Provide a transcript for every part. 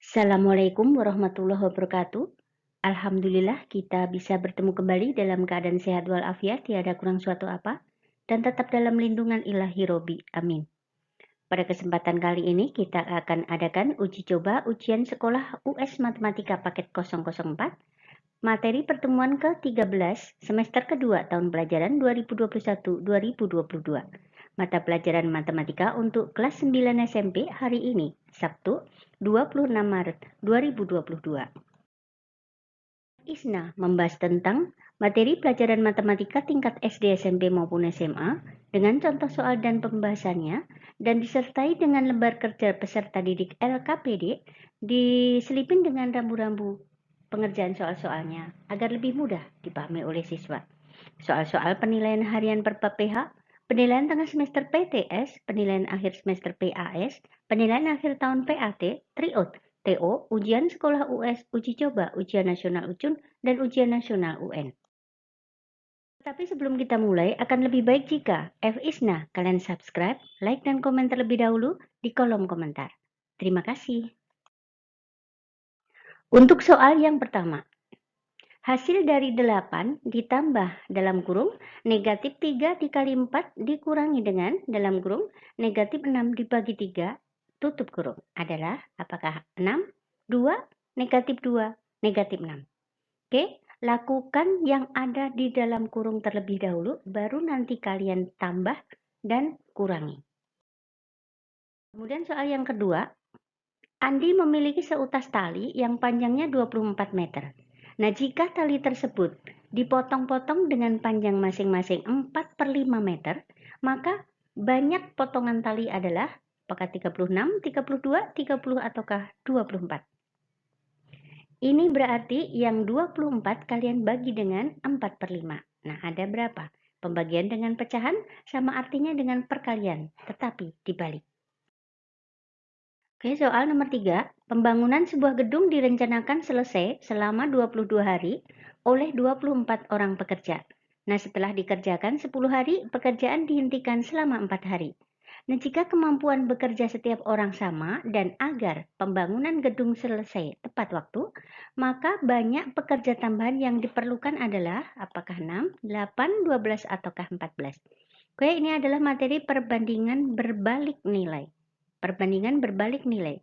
Assalamualaikum warahmatullahi wabarakatuh. Alhamdulillah kita bisa bertemu kembali dalam keadaan sehat walafiat, tiada kurang suatu apa, dan tetap dalam lindungan ilahi Robi. Amin. Pada kesempatan kali ini kita akan adakan uji coba ujian sekolah US Matematika paket 004, materi pertemuan ke-13 semester kedua tahun pelajaran 2021-2022. Mata pelajaran matematika untuk kelas 9 SMP hari ini, Sabtu, 26 Maret 2022. Isna membahas tentang materi pelajaran matematika tingkat SD, SMP maupun SMA dengan contoh soal dan pembahasannya, dan disertai dengan lembar kerja peserta didik LKPD diselipin dengan rambu-rambu pengerjaan soal-soalnya agar lebih mudah dipahami oleh siswa. Soal-soal penilaian harian per bab PH, penilaian tengah semester PTS, penilaian akhir semester PAS, penilaian akhir tahun PAT, TRIOT, TO, ujian sekolah US, uji coba, ujian nasional UCUN, dan ujian nasional UN. Tapi sebelum kita mulai, akan lebih baik jika Isna kalian subscribe, like, dan komen terlebih dahulu di kolom komentar. Terima kasih. Untuk soal yang pertama, hasil dari 8 ditambah dalam kurung negatif 3 dikali 4 dikurangi dengan dalam kurung negatif 6 dibagi 3 tutup kurung adalah apakah 6, 2, negatif 2, negatif 6. Oke, lakukan yang ada di dalam kurung terlebih dahulu, baru nanti kalian tambah dan kurangi. Kemudian soal yang kedua, Andi memiliki seutas tali yang panjangnya 24 meter. Nah, jika tali tersebut dipotong-potong dengan panjang masing-masing 4/5 meter, maka banyak potongan tali adalah apakah 36, 32, 30, ataukah 24? Ini berarti yang 24 kalian bagi dengan 4/5. Nah, ada berapa? Pembagian dengan pecahan sama artinya dengan perkalian, tetapi dibalik. Oke, soal nomor 3. Pembangunan sebuah gedung direncanakan selesai selama 22 hari oleh 24 orang pekerja. Nah, setelah dikerjakan 10 hari, pekerjaan dihentikan selama 4 hari. Nah, jika kemampuan bekerja setiap orang sama dan agar pembangunan gedung selesai tepat waktu, maka banyak pekerja tambahan yang diperlukan adalah apakah 6, 8, 12, ataukah 14. Oke, ini adalah materi perbandingan berbalik nilai. Perbandingan berbalik nilai.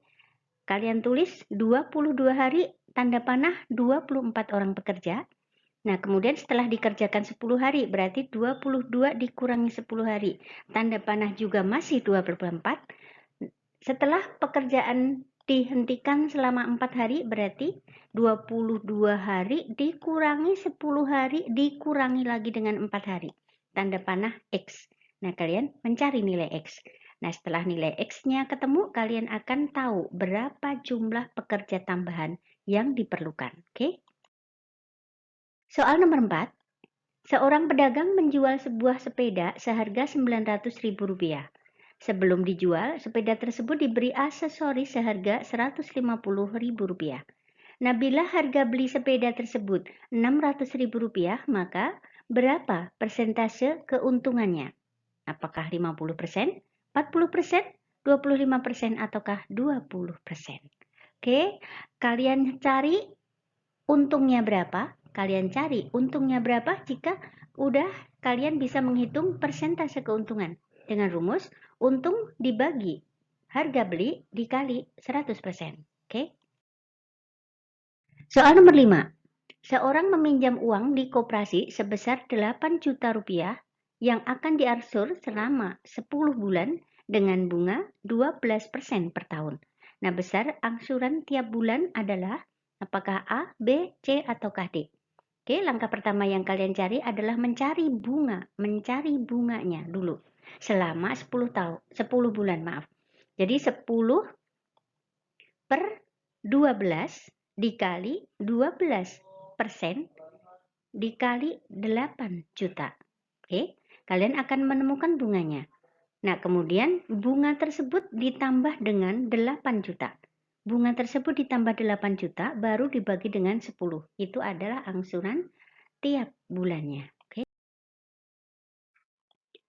Kalian tulis 22 hari tanda panah 24 orang pekerja. Nah, kemudian setelah dikerjakan 10 hari, berarti 22 dikurangi 10 hari. Tanda panah juga masih 24. Setelah pekerjaan dihentikan selama 4 hari, berarti 22 hari dikurangi 10 hari, dikurangi lagi dengan 4 hari. Tanda panah X. Nah, kalian mencari nilai X. Nah, setelah nilai X-nya ketemu, kalian akan tahu berapa jumlah pekerja tambahan yang diperlukan. Oke? Soal nomor 4. Seorang pedagang menjual sebuah sepeda seharga Rp900.000. Sebelum dijual, sepeda tersebut diberi aksesoris seharga Rp150.000. Nah, bila harga beli sepeda tersebut Rp600.000, maka berapa persentase keuntungannya? Apakah 50%, 40%, 25%, ataukah 20%? Oke, kalian cari untungnya berapa? Kalian cari untungnya berapa jika udah kalian bisa menghitung persentase keuntungan dengan rumus untung dibagi harga beli dikali 100%. Oke? Soal nomor 5. Seorang meminjam uang di koperasi sebesar 8 juta rupiah yang akan diarsur selama 10 bulan dengan bunga 12% per tahun. Nah, besar angsuran tiap bulan adalah apakah A, B, C, ataukah D? Oke, langkah pertama yang kalian cari adalah mencari bunganya dulu selama 10 tahun, 10 bulan, maaf. Jadi 10 per 12 dikali 12% dikali 8 juta. Oke, kalian akan menemukan bunganya. Nah, kemudian bunga tersebut ditambah dengan 8 juta. Bunga tersebut ditambah 8 juta baru dibagi dengan 10. Itu adalah angsuran tiap bulannya. Oke.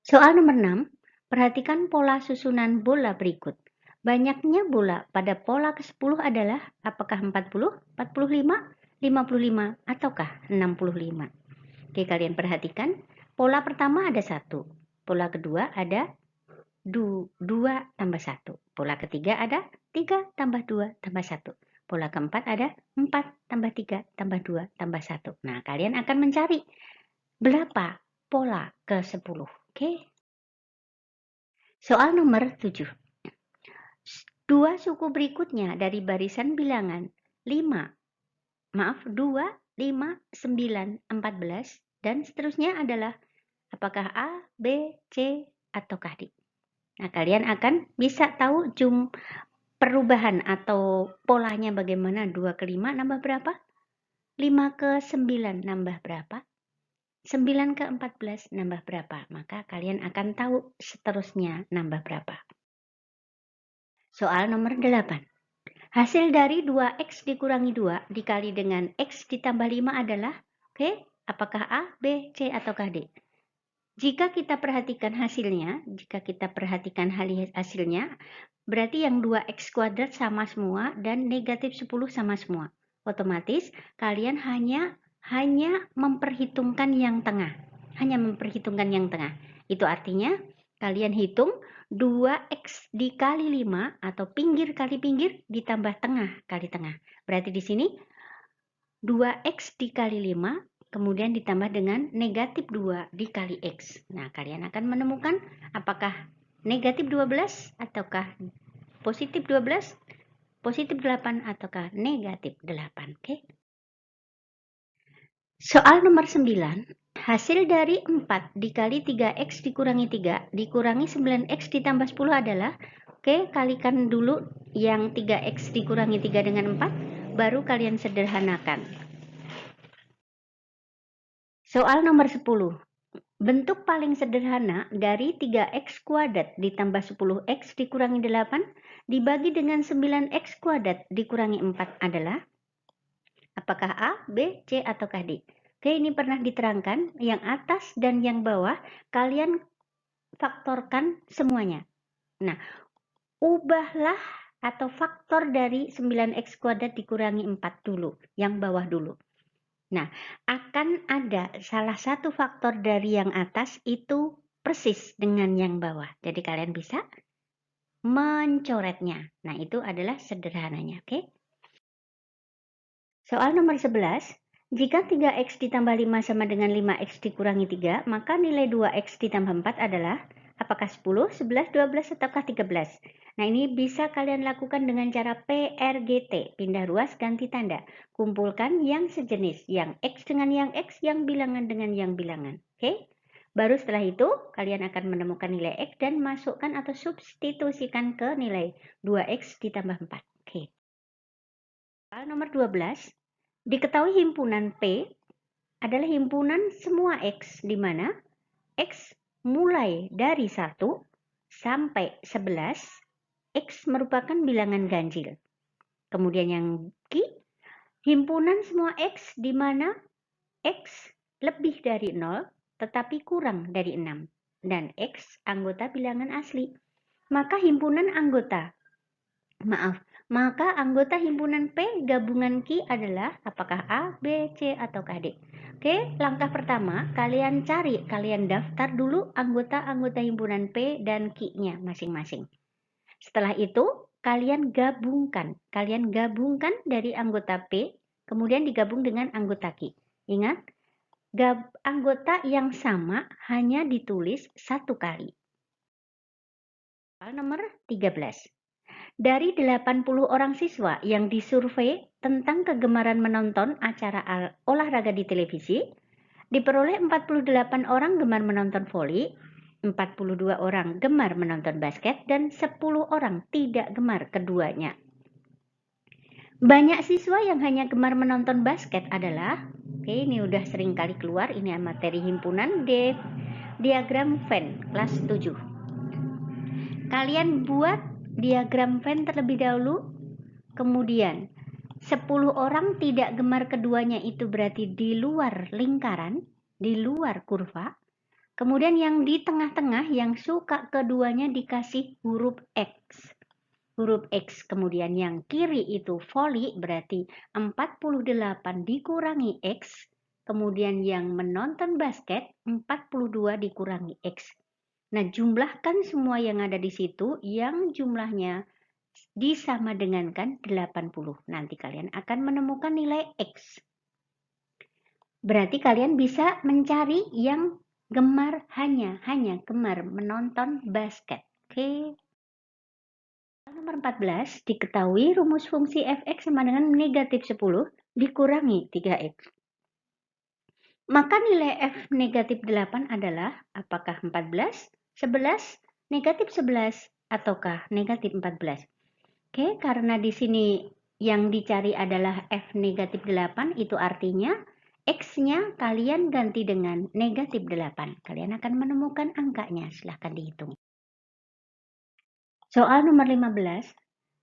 Soal nomor 6. Perhatikan pola susunan bola berikut. Banyaknya bola pada pola ke-10 adalah apakah 40, 45, 55, ataukah 65? Oke, kalian perhatikan. Pola pertama ada 1. Pola kedua ada 2 tambah 1. Pola ketiga ada 3 tambah 2 tambah 1. Pola keempat ada 4 tambah 3 tambah 2 tambah 1. Nah, kalian akan mencari berapa pola ke-10. Oke. Soal nomor 7. Dua suku berikutnya dari barisan bilangan 2, 5, 9, 14, dan seterusnya adalah apakah A, B, C, ataukah D? Nah, kalian akan bisa tahu perubahan atau polanya bagaimana. 2 ke 5 nambah berapa? 5 ke 9 nambah berapa? 9 ke 14 nambah berapa? Maka kalian akan tahu seterusnya nambah berapa. Soal nomor 8. Hasil dari 2x dikurangi 2 dikali dengan x ditambah 5 adalah, oke, apakah A, B, C, ataukah D? Jika kita perhatikan hasilnya, berarti yang 2x kuadrat sama semua dan negatif 10 sama semua. Otomatis kalian hanya memperhitungkan yang tengah. Itu artinya kalian hitung 2x dikali 5 atau pinggir kali pinggir ditambah tengah kali tengah. Berarti di sini 2x dikali 5 kemudian ditambah dengan negatif 2 dikali x. Nah, kalian akan menemukan apakah negatif 12 ataukah positif 12, positif 8 ataukah negatif 8. Oke. Soal nomor 9. Hasil dari 4 dikali 3x dikurangi 3 dikurangi 9x ditambah 10 adalah, oke, kalikan dulu yang 3x dikurangi 3 dengan 4, baru kalian sederhanakan. Soal nomor 10. Bentuk paling sederhana dari 3x kuadrat ditambah 10x dikurangi 8 dibagi dengan 9x kuadrat dikurangi 4 adalah, apakah A, B, C, ataukah D? Oke, ini pernah diterangkan, yang atas dan yang bawah kalian faktorkan semuanya. Nah, ubahlah atau faktor dari 9x kuadrat dikurangi 4 dulu, yang bawah dulu. Nah, akan ada salah satu faktor dari yang atas itu persis dengan yang bawah. Jadi kalian bisa mencoretnya. Nah, itu adalah sederhananya, oke? Soal nomor 11. Jika 3x ditambah 5 sama dengan 5x dikurangi 3, maka nilai 2x ditambah 4 adalah apakah 10, 11, 12, ataukah 13? Nah, ini bisa kalian lakukan dengan cara PRGT, pindah ruas ganti tanda. Kumpulkan yang sejenis, yang x dengan yang x, yang bilangan dengan yang bilangan. Oke? Baru setelah itu, kalian akan menemukan nilai x dan masukkan atau substitusikan ke nilai 2x ditambah 4. Oke. Soal nomor 12. Diketahui himpunan P adalah himpunan semua X, di mana X mulai dari 1 sampai 11, X merupakan bilangan ganjil. Kemudian yang Q, himpunan semua X di mana X lebih dari 0 tetapi kurang dari 6 dan X anggota bilangan asli. Maka anggota himpunan P gabungan Q adalah apakah A, B, C, ataukah D? Oke, langkah pertama kalian daftar dulu anggota-anggota himpunan P dan Q-nya masing-masing. Setelah itu kalian gabungkan dari anggota P kemudian digabung dengan anggota Q. Ingat, anggota yang sama hanya ditulis satu kali. Soal nomor 13. Dari 80 orang siswa yang disurvei tentang kegemaran menonton acara olahraga di televisi, diperoleh 48 orang gemar menonton voli, 42 orang gemar menonton basket, dan 10 orang tidak gemar keduanya. Banyak siswa yang hanya gemar menonton basket adalah, oke, ini udah sering kali keluar, ini materi himpunan diagram Venn kelas 7. Kalian buat diagram Venn terlebih dahulu, kemudian 10 orang tidak gemar keduanya itu berarti di luar lingkaran, di luar kurva. Kemudian yang di tengah-tengah yang suka keduanya dikasih huruf X. huruf X, kemudian yang kiri itu voli, berarti 48 dikurangi X, kemudian yang menonton basket 42 dikurangi X. Nah, jumlahkan semua yang ada di situ, yang jumlahnya disama dengankan 80. Nanti kalian akan menemukan nilai X. Berarti kalian bisa mencari yang gemar hanya gemar menonton basket. Oke. Nomor 14, diketahui rumus fungsi fx sama dengan negatif 10 dikurangi 3x. Maka nilai f negatif 8 adalah apakah 14, 11, negatif 11, ataukah negatif 14. Oke, karena di sini yang dicari adalah f negatif 8, itu artinya x-nya kalian ganti dengan negatif 8. Kalian akan menemukan angkanya, silahkan dihitung. Soal nomor 15.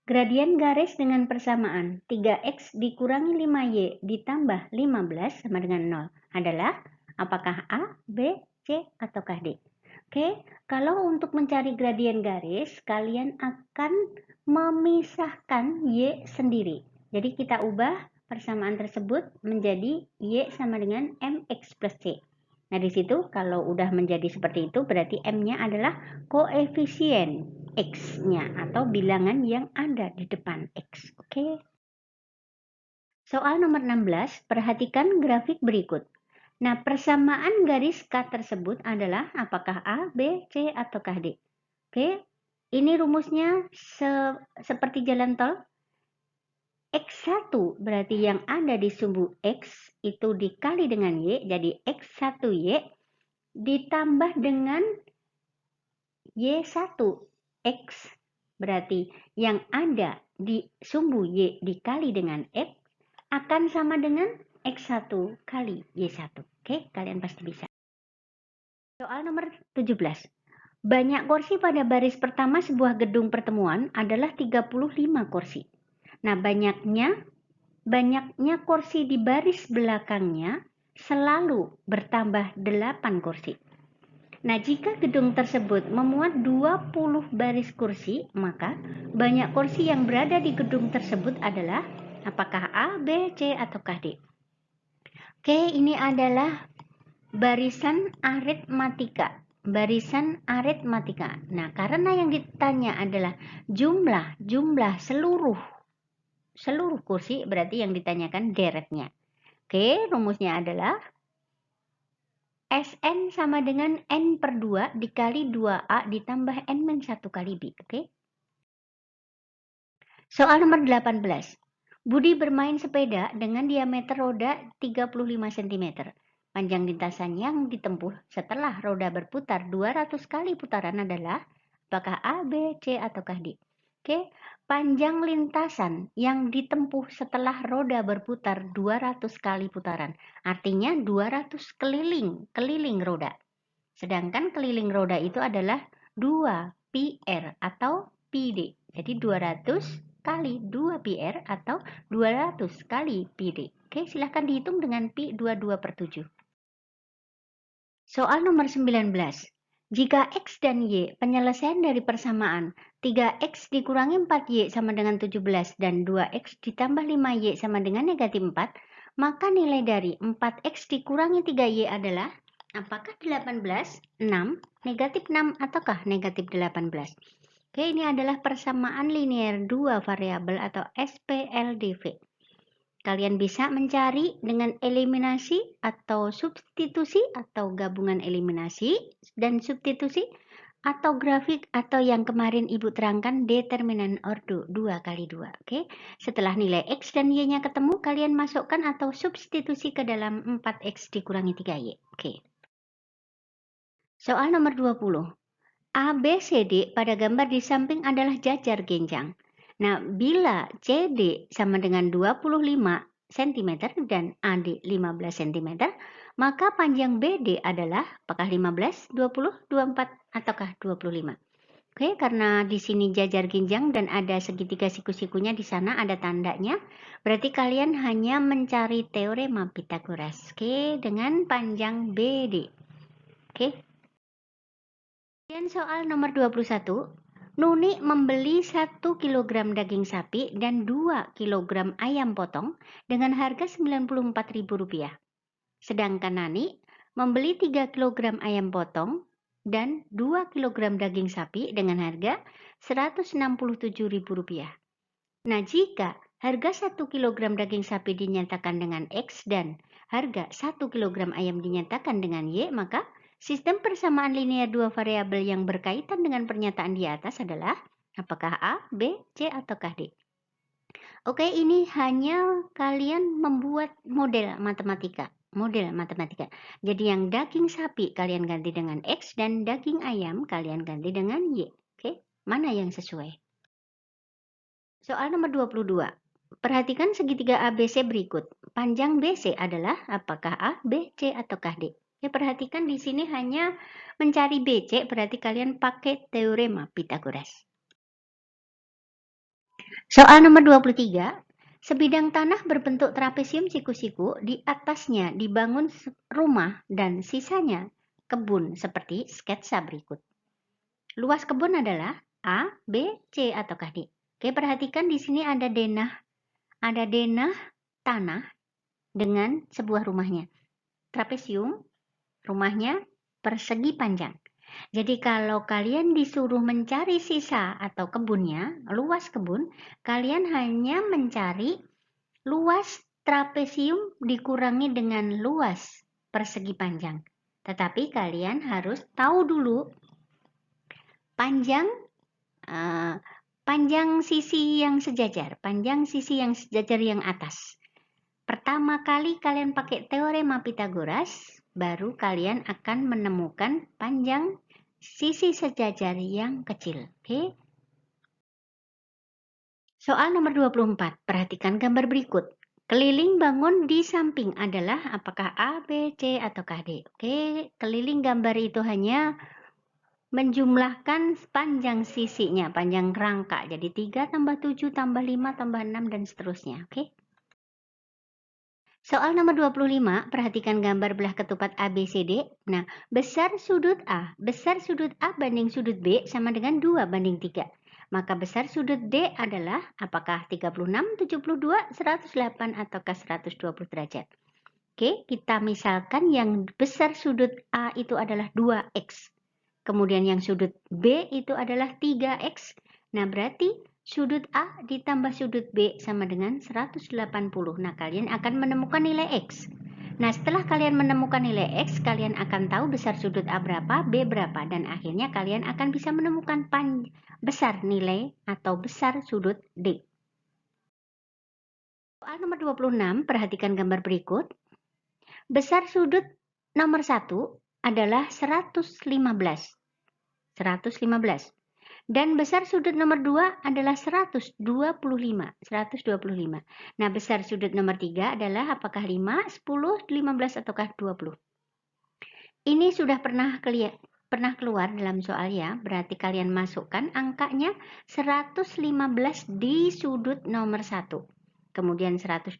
Gradien garis dengan persamaan 3x dikurangi 5y ditambah 15 sama dengan 0 adalah apakah A, B, C, ataukah D? Oke, kalau untuk mencari gradien garis, kalian akan memisahkan y sendiri. Jadi kita ubah persamaan tersebut menjadi y sama dengan mx plus c. Nah, di situ kalau udah menjadi seperti itu, berarti m-nya adalah koefisien x-nya atau bilangan yang ada di depan x. Oke. Soal nomor 16, perhatikan grafik berikut. Nah, persamaan garis K tersebut adalah apakah A, B, C, ataukah D? Oke, ini rumusnya seperti jalan tol. X1 berarti yang ada di sumbu X itu dikali dengan Y, jadi X1Y ditambah dengan Y1 X berarti yang ada di sumbu Y dikali dengan X akan sama dengan X1 kali Y1. Oke, kalian pasti bisa. Soal nomor 17. Banyak kursi pada baris pertama sebuah gedung pertemuan adalah 35 kursi. Nah, banyaknya kursi di baris belakangnya selalu bertambah 8 kursi. Nah, jika gedung tersebut memuat 20 baris kursi, maka banyak kursi yang berada di gedung tersebut adalah apakah A, B, C, ataukah D? Oke, ini adalah barisan aritmatika. Barisan aritmatika. Nah, karena yang ditanya adalah jumlah seluruh kursi, berarti yang ditanyakan deretnya. Oke, rumusnya adalah Sn sama dengan N per 2 dikali 2A ditambah N-1 kali B. Oke. Soal nomor 18. Budi bermain sepeda dengan diameter roda 35 cm. Panjang lintasan yang ditempuh setelah roda berputar 200 kali putaran adalah apakah A, B, C, ataukah D? Oke, panjang lintasan yang ditempuh setelah roda berputar 200 kali putaran. Artinya 200 keliling roda. Sedangkan keliling roda itu adalah 2 PR atau PD. Jadi 200 kali 2 PR atau 200 kali PD. Oke, silahkan dihitung dengan Pi 22 per 7. Soal nomor 19. Jika X dan Y penyelesaian dari persamaan 3X dikurangi 4Y sama dengan 17 dan 2X ditambah 5Y sama dengan negatif 4, maka nilai dari 4X dikurangi 3Y adalah apakah 18, 6, negatif 6, ataukah negatif 18? Oke, ini adalah persamaan linear 2 variabel atau SPLDV. Kalian bisa mencari dengan eliminasi atau substitusi atau gabungan eliminasi dan substitusi atau grafik atau yang kemarin Ibu terangkan determinan ordo 2 kali 2. Oke. Setelah nilai X dan Y-nya ketemu, kalian masukkan atau substitusi ke dalam 4X dikurangi 3Y. Oke. Soal nomor 20. ABCD pada gambar di samping adalah jajar genjang. Nah, bila CD sama dengan 25 cm dan AD 15 cm, maka panjang BD adalah apakah 15, 20, 24, ataukah 25? Oke, karena di sini jajar genjang dan ada segitiga siku-sikunya di sana ada tandanya, berarti kalian hanya mencari teorema Pythagoras. Oke, dengan panjang BD. Oke. Kemudian soal nomor 21. Nuni membeli 1 kg daging sapi dan 2 kg ayam potong dengan harga Rp94.000. Sedangkan Nani membeli 3 kg ayam potong dan 2 kg daging sapi dengan harga Rp167.000. Nah, jika harga 1 kg daging sapi dinyatakan dengan X dan harga 1 kg ayam dinyatakan dengan Y, maka sistem persamaan linear dua variabel yang berkaitan dengan pernyataan di atas adalah apakah A, B, C, ataukah D. Oke, ini hanya kalian membuat model matematika. Jadi yang daging sapi kalian ganti dengan X dan daging ayam kalian ganti dengan Y. Oke, mana yang sesuai? Soal nomor 22. Perhatikan segitiga ABC berikut. Panjang BC adalah apakah A, B, C, ataukah D? Ya, perhatikan di sini hanya mencari BC, berarti kalian pakai teorema Pythagoras. Soal nomor 23. Sebidang tanah berbentuk trapesium siku-siku, di atasnya dibangun rumah dan sisanya kebun seperti sketsa berikut. Luas kebun adalah A, B, C, ataukah D? Oke, perhatikan di sini ada denah tanah dengan sebuah rumahnya. Trapesium, rumahnya persegi panjang. Jadi kalau kalian disuruh mencari sisa atau kebunnya, luas kebun, kalian hanya mencari luas trapesium dikurangi dengan luas persegi panjang. Tetapi kalian harus tahu dulu panjang sisi yang sejajar, yang atas. Pertama kali kalian pakai teorema Pythagoras, baru kalian akan menemukan panjang sisi sejajar yang kecil. Oke? Soal nomor 24, perhatikan gambar berikut. Keliling bangun di samping adalah apakah A, B, C, ataukah D? Oke, keliling gambar itu hanya menjumlahkan panjang sisinya, panjang rangka. Jadi 3 tambah 7 tambah 5 tambah 6 dan seterusnya. Oke? Soal nomor 25, perhatikan gambar belah ketupat ABCD. Nah, besar sudut A banding sudut B sama dengan 2 banding 3. Maka besar sudut D adalah apakah 36, 72, 108, ataukah 120 derajat. Oke, kita misalkan yang besar sudut A itu adalah 2X. Kemudian yang sudut B itu adalah 3X. Nah, berarti sudut A ditambah sudut B sama dengan 180. Nah, kalian akan menemukan nilai X. Nah, setelah kalian menemukan nilai X, kalian akan tahu besar sudut A berapa, B berapa. Dan akhirnya kalian akan bisa menemukan besar nilai atau besar sudut D. Soal nomor 26, perhatikan gambar berikut. Besar sudut nomor 1 adalah 115. Dan besar sudut nomor 2 adalah 125. Nah, besar sudut nomor 3 adalah apakah 5, 10, 15, ataukah 20. Ini sudah pernah keluar dalam soal ya, berarti kalian masukkan angkanya 115 di sudut nomor 1. Kemudian 125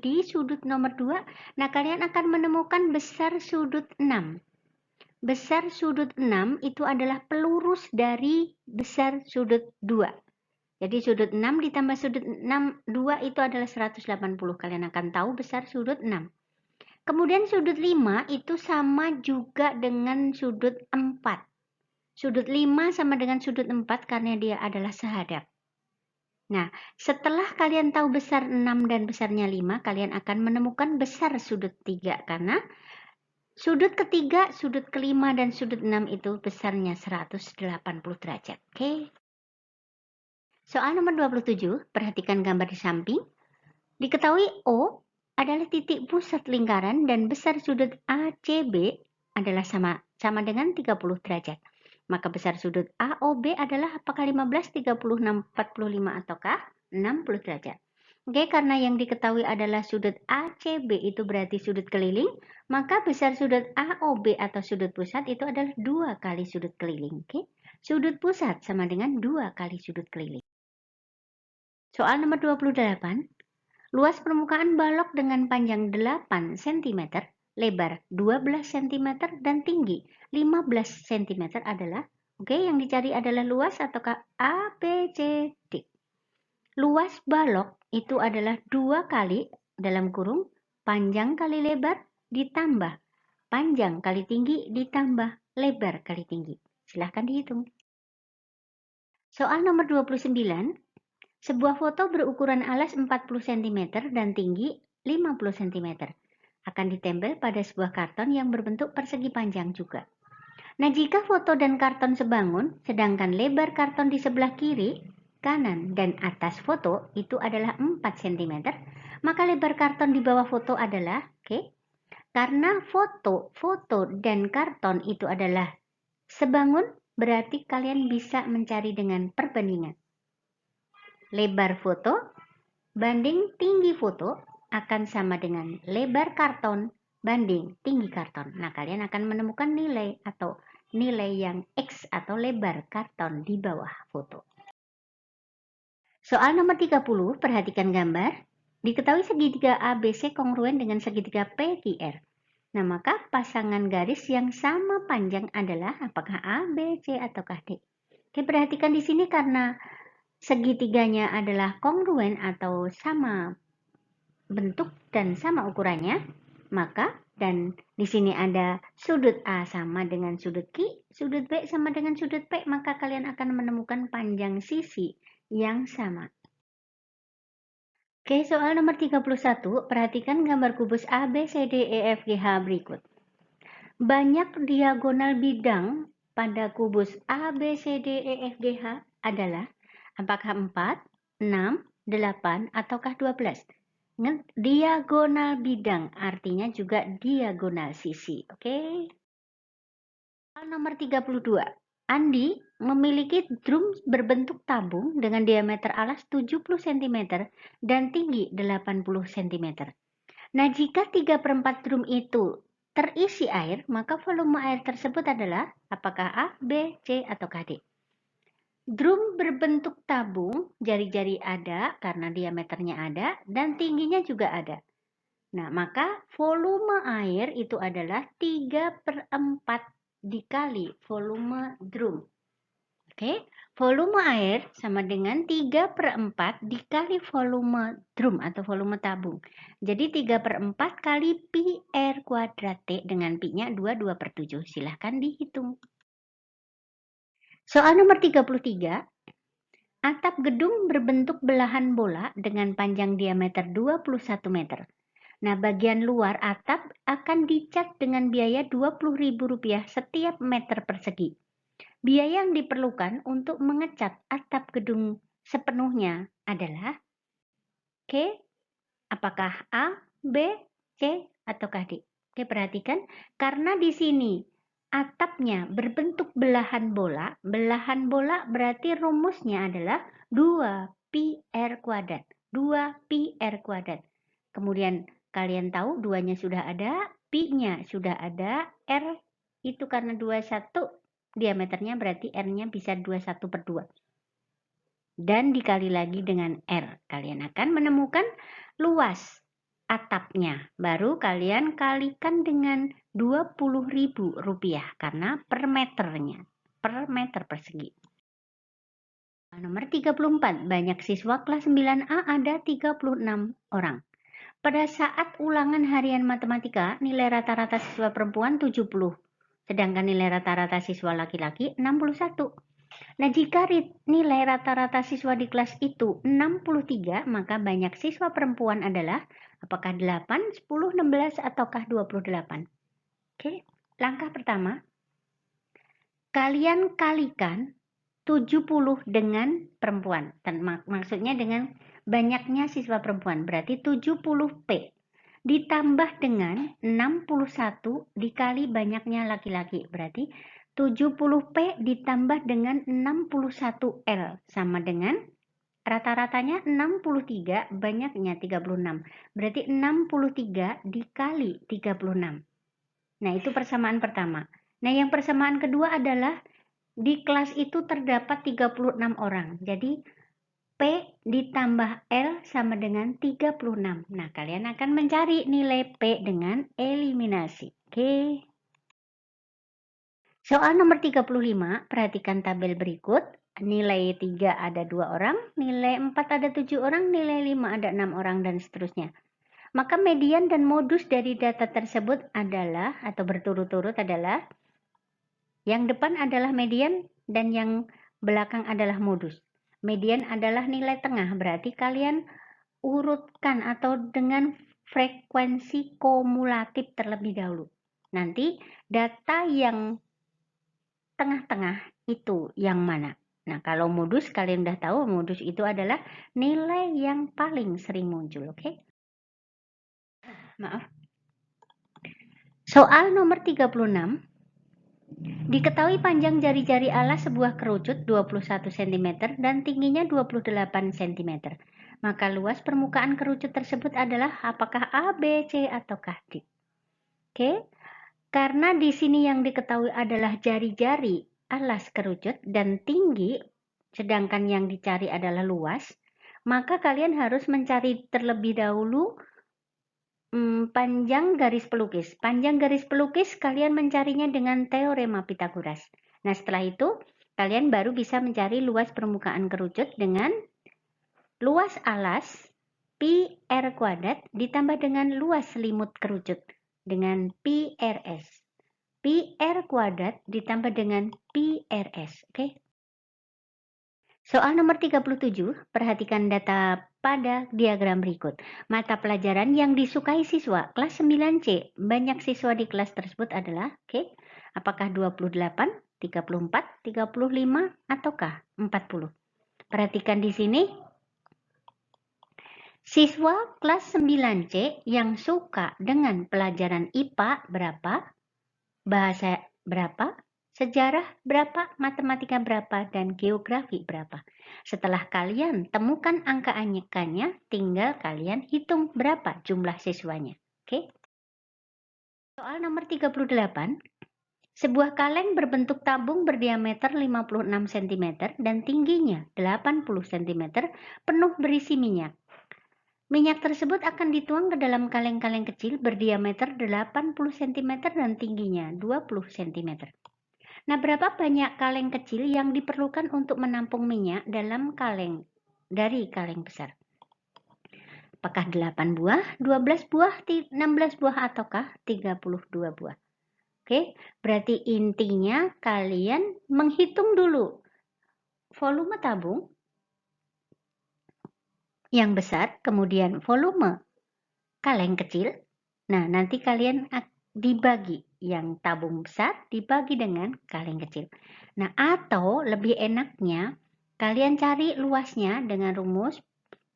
di sudut nomor 2. Nah, kalian akan menemukan besar sudut 6. Besar sudut 6 itu adalah pelurus dari besar sudut 2. Jadi sudut 6 ditambah sudut 2 itu adalah 180. Kalian akan tahu besar sudut 6. Kemudian sudut 5 itu sama juga dengan sudut 4. Sudut 5 sama dengan sudut 4 karena dia adalah sehadap. Nah, setelah kalian tahu besar 6 dan besarnya 5, kalian akan menemukan besar sudut 3 karena sudut ketiga, sudut kelima, dan sudut 6 itu besarnya 180 derajat. Oke. Soal nomor 27, perhatikan gambar di samping. Diketahui O adalah titik pusat lingkaran dan besar sudut ACB adalah sama dengan 30 derajat. Maka besar sudut AOB adalah apakah 15, 36, 45, ataukah 60 derajat. Oke, karena yang diketahui adalah sudut ACB itu berarti sudut keliling, maka besar sudut AOB atau sudut pusat itu adalah 2 kali sudut keliling. Oke, sudut pusat sama dengan 2 kali sudut keliling. Soal nomor 28, luas permukaan balok dengan panjang 8 cm, lebar 12 cm, dan tinggi 15 cm adalah Oke, yang dicari adalah luas ataukah A, B, C, D. Luas balok itu adalah 2 kali dalam kurung panjang kali lebar ditambah panjang kali tinggi ditambah lebar kali tinggi. Silahkan dihitung. Soal nomor 29. Sebuah foto berukuran alas 40 cm dan tinggi 50 cm akan ditempel pada sebuah karton yang berbentuk persegi panjang juga. Nah, jika foto dan karton sebangun, sedangkan lebar karton di sebelah kiri, kanan, dan atas foto itu adalah 4 cm, maka lebar karton di bawah foto adalah, karena foto dan karton itu adalah sebangun, berarti kalian bisa mencari dengan perbandingan. Lebar foto banding tinggi foto akan sama dengan lebar karton banding tinggi karton. Nah, kalian akan menemukan nilai atau nilai yang X atau lebar karton di bawah foto. Soal nomor 30, perhatikan gambar. Diketahui segitiga ABC kongruen dengan segitiga PQR. Nah, maka pasangan garis yang sama panjang adalah apakah A, B, C, ataukah D? Oke, perhatikan di sini karena segitiganya adalah kongruen atau sama bentuk dan sama ukurannya, maka dan di sini ada sudut A sama dengan sudut Q, sudut B sama dengan sudut P, maka kalian akan menemukan panjang sisi yang sama. Oke, soal nomor 31, perhatikan gambar kubus A, B, C, D, E, F, G, H berikut. Banyak diagonal bidang pada kubus A, B, C, D, E, F, G, H adalah apakah 4, 6, 8, ataukah 12? Diagonal bidang artinya juga diagonal sisi. Oke. Nomor 32. Andi memiliki drum berbentuk tabung dengan diameter alas 70 cm dan tinggi 80 cm. Nah, jika 3/4 drum itu terisi air, maka volume air tersebut adalah apakah A, B, C, atau D? Drum berbentuk tabung, jari-jari ada karena diameternya ada dan tingginya juga ada. Nah, maka volume air itu adalah 3/4 dikali volume drum. Oke, volume air sama dengan 3/4 dikali volume drum atau volume tabung. Jadi 3/4 kali pi R kuadrat T dengan pi-nya 2/7. Silahkan dihitung. Soal nomor 33. Atap gedung berbentuk belahan bola dengan panjang diameter 21 meter. Nah, bagian luar atap akan dicat dengan biaya Rp20.000 setiap meter persegi. Biaya yang diperlukan untuk mengecat atap gedung sepenuhnya adalah apakah A, B, C, ataukah D? Oke, perhatikan karena di sini atapnya berbentuk belahan bola berarti rumusnya adalah 2pi R kuadrat. 2pi R kuadrat. Kemudian kalian tahu 2-nya sudah ada, pi-nya sudah ada, R itu karena 21 diameternya berarti R-nya bisa 21/2. Dan dikali lagi dengan R. Kalian akan menemukan luas atapnya. Baru kalian kalikan dengan Rp20.000 karena per meternya. Per meter persegi. Nomor 34. Banyak siswa kelas 9A ada 36 orang. Pada saat ulangan harian matematika, nilai rata-rata siswa perempuan 70. Sedangkan nilai rata-rata siswa laki-laki 61. Nah, jika nilai rata-rata siswa di kelas itu 63, maka banyak siswa perempuan adalah apakah 8, 10, 16, ataukah 28? Oke, langkah pertama, kalian kalikan 70 dengan perempuan. Maksudnya dengan banyaknya siswa perempuan, berarti 70P. Ditambah dengan 61 dikali banyaknya laki-laki, berarti 70P ditambah dengan 61L sama dengan rata-ratanya 63, banyaknya 36. Berarti 63 dikali 36. Nah, itu persamaan pertama. Nah, yang persamaan kedua adalah di kelas itu terdapat 36 orang. Jadi P ditambah L sama dengan 36. Nah, kalian akan mencari nilai P dengan eliminasi. Oke. Soal nomor 35, perhatikan tabel berikut. Nilai 3 ada 2 orang, nilai 4 ada 7 orang, nilai 5 ada 6 orang, dan seterusnya. Maka median dan modus dari data tersebut adalah, atau berturut-turut adalah, yang depan adalah median dan yang belakang adalah modus. Median adalah nilai tengah, berarti kalian urutkan atau dengan frekuensi kumulatif terlebih dahulu. Nanti data yang tengah-tengah itu yang mana? Nah, kalau modus kalian udah tahu, modus itu adalah nilai yang paling sering muncul, oke? Maaf. Soal nomor 36. Diketahui panjang jari-jari alas sebuah kerucut 21 cm dan tingginya 28 cm. Maka luas permukaan kerucut tersebut adalah apakah A, B, C, ataukah D? Oke? Karena di sini yang diketahui adalah jari-jari alas kerucut dan tinggi, sedangkan yang dicari adalah luas, maka kalian harus mencari terlebih dahulu panjang garis pelukis. Panjang garis pelukis kalian mencarinya dengan teorema Pitagoras. Nah, setelah itu kalian baru bisa mencari luas permukaan kerucut dengan luas alas pi r kuadrat ditambah dengan luas selimut kerucut dengan pi rs. Pi r kuadrat ditambah dengan pi rs. Oke? Soal nomor 37, perhatikan data pada diagram berikut. Mata pelajaran yang disukai siswa kelas 9C. Banyak siswa di kelas tersebut adalah, oke, apakah 28, 34, 35, ataukah 40? Perhatikan di sini. Siswa kelas 9C yang suka dengan pelajaran IPA berapa? Bahasa berapa? Sejarah berapa? Matematika berapa? Dan geografi berapa? Setelah kalian temukan angka-angkanya, tinggal kalian hitung berapa jumlah siswanya. Oke? Soal nomor 38. Sebuah kaleng berbentuk tabung berdiameter 56 cm dan tingginya 80 cm penuh berisi minyak. Minyak tersebut akan dituang ke dalam kaleng-kaleng kecil berdiameter 80 cm dan tingginya 20 cm. Nah, berapa banyak kaleng kecil yang diperlukan untuk menampung minyak dalam kaleng dari kaleng besar? Apakah 8 buah, 12 buah, 16 buah, ataukah 32 buah? Oke, berarti intinya kalian menghitung dulu volume tabung yang besar, kemudian volume kaleng kecil. Nah, nanti kalian dibagi yang tabung besar dibagi dengan kaleng kecil. Nah, atau lebih enaknya kalian cari luasnya dengan rumus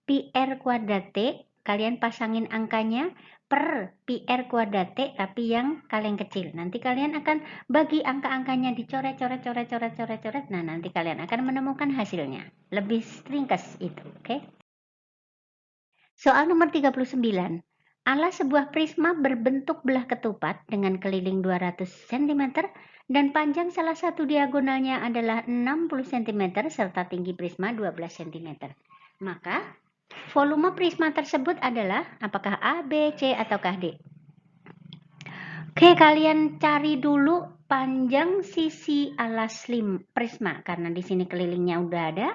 pi r kuadrat T, kalian pasangin angkanya per pi r kuadrat T tapi yang kaleng kecil. Nanti kalian akan bagi angka-angkanya dicoret-coret. Nah, nanti kalian akan menemukan hasilnya. Lebih ringkas itu, oke? Soal nomor 39. Alas sebuah prisma berbentuk belah ketupat dengan keliling 200 cm dan panjang salah satu diagonalnya adalah 60 cm serta tinggi prisma 12 cm. Maka volume prisma tersebut adalah apakah A, B, C, ataukah D? Oke, kalian cari dulu panjang sisi alas prisma karena di sini kelilingnya udah ada.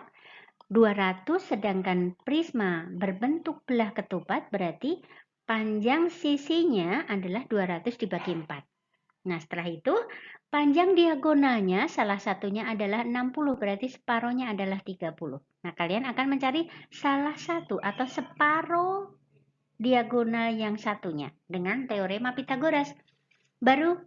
200 sedangkan prisma berbentuk belah ketupat berarti panjang sisinya adalah 200 dibagi 4. Nah, setelah itu panjang diagonalnya salah satunya adalah 60 berarti separohnya adalah 30. Nah, kalian akan mencari salah satu atau separuh diagonal yang satunya dengan teorema Pitagoras. Baru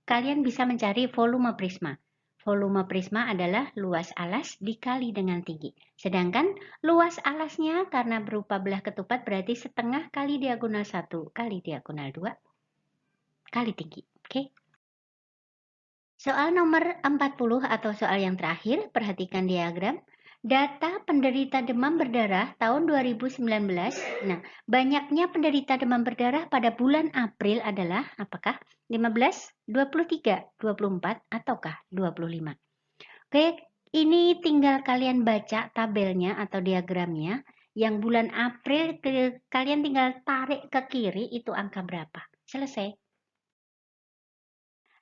kalian bisa mencari volume prisma. Volume prisma adalah luas alas dikali dengan tinggi. Sedangkan luas alasnya karena berupa belah ketupat berarti setengah kali diagonal 1 kali diagonal 2 kali tinggi. Oke? Soal nomor 40 atau soal yang terakhir, perhatikan diagram. Data penderita demam berdarah tahun 2019. Nah, banyaknya penderita demam berdarah pada bulan April adalah apakah 15, 23, 24, ataukah 25? Oke, ini tinggal kalian baca tabelnya atau diagramnya. Yang bulan April kalian tinggal tarik ke kiri itu angka berapa. Selesai.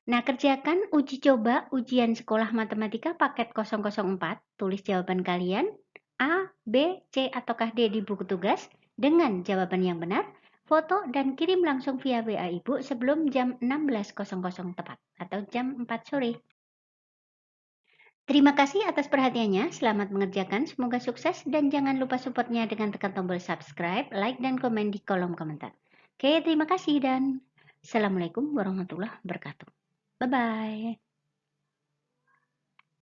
Nah, kerjakan uji coba ujian sekolah matematika paket 004, tulis jawaban kalian A, B, C, ataukah D di buku tugas dengan jawaban yang benar, foto dan kirim langsung via WA Ibu sebelum jam 16.00 tepat atau jam 4 sore. Terima kasih atas perhatiannya, selamat mengerjakan, semoga sukses dan jangan lupa supportnya dengan tekan tombol subscribe, like, dan komen di kolom komentar. Oke, terima kasih dan Assalamualaikum warahmatullahi wabarakatuh. Bye-bye.